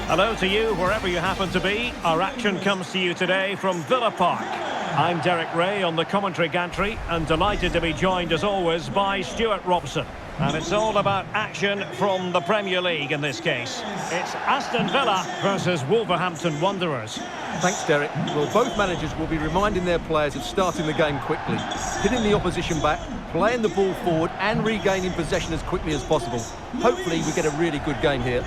Hello to you, wherever you happen to be. Our action comes to you today from Villa Park. I'm Derek Ray on the commentary gantry and delighted to be joined as always by Stuart Robson. And it's all about action from the Premier League in this case. It's Aston Villa versus Wolverhampton Wanderers. Thanks, Derek. Well, both managers will be reminding their players of starting the game quickly, hitting the opposition back, playing the ball forward and regaining possession as quickly as possible. Hopefully we get a really good game here.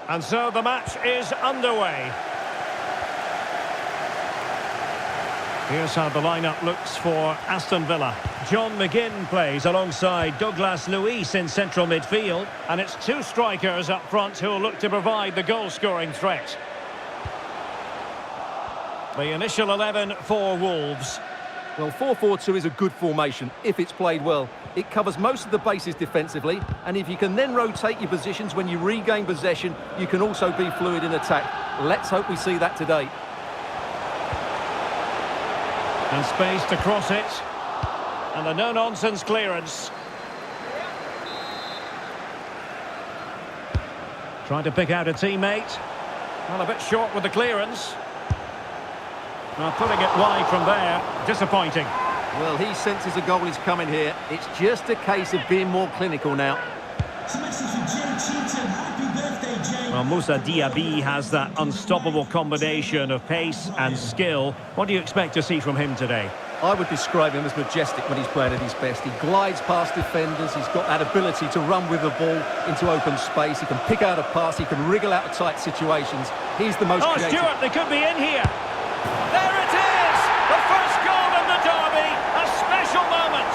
And so the match is underway. Here's how the lineup looks for Aston Villa. John McGinn plays alongside Douglas Luiz in central midfield. And it's two strikers up front who will look to provide the goal-scoring threat. The initial 11 for Wolves. Well, 4-4-2 is a good formation if it's played well. It covers most of the bases defensively, and if you can then rotate your positions when you regain possession, you can also be fluid in attack. Let's hope we see that today. And space to cross it. And a no-nonsense clearance. Trying to pick out a teammate. Well, a bit short with the clearance. Well, putting it wide from there. Disappointing. Well, he senses a goal is coming here. It's just a case of being more clinical now. Well, Moussa Diaby has that unstoppable combination of pace and skill. What do you expect to see from him today? I would describe him as majestic when he's playing at his best. He glides past defenders. He's got that ability to run with the ball into open space. He can pick out a pass. He can wriggle out of tight situations. He's the most creative. Stuart, they could be in here. There it is! The first goal in the derby. A special moment.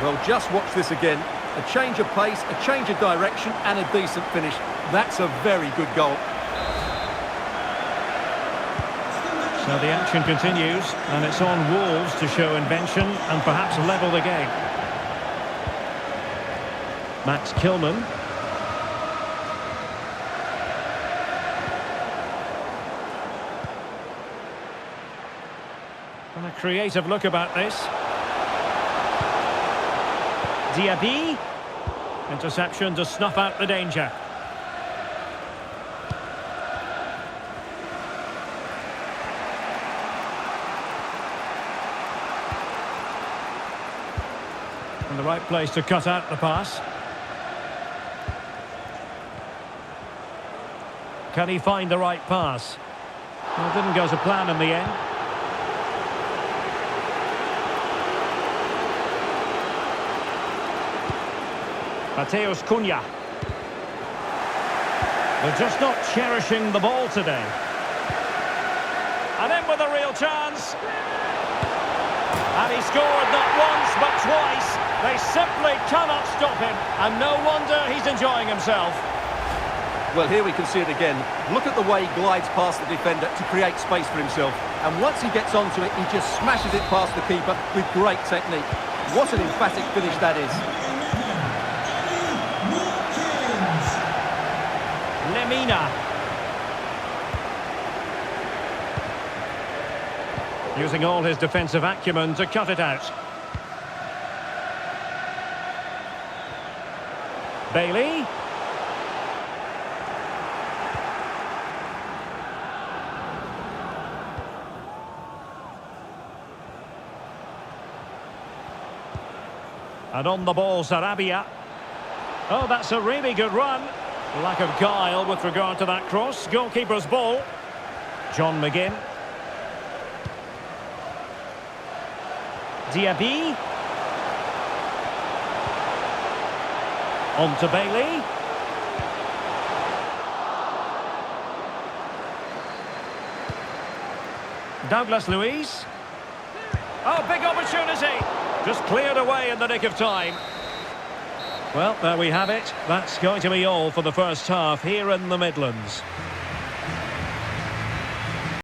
Well, just watch this again. A change of pace, a change of direction and a decent finish. That's a very good goal. So the action continues and it's on Wolves to show invention and perhaps level the game. Max Kilman. And a creative look about this. Diaby. Interception to snuff out the danger. In the right place to cut out the pass. Can he find the right pass? Well, it didn't go to plan in the end. Mateus Cunha. They're just not cherishing the ball today. And in with a real chance. And he scored not once but twice. They simply cannot stop him. And no wonder he's enjoying himself. Well, here we can see it again. Look at the way he glides past the defender to create space for himself. And once he gets onto it, he just smashes it past the keeper with great technique. What an emphatic finish that is. Lemina. Using all his defensive acumen to cut it out. Bailey. And on the ball, Sarabia. Oh, that's a really good run. Lack of guile with regard to that cross. Goalkeeper's ball. John McGinn. Diaby. On to Bailey. Douglas Luiz. Oh, big opportunity. Just cleared away in the nick of time. Well, there we have it. That's going to be all for the first half here in the Midlands.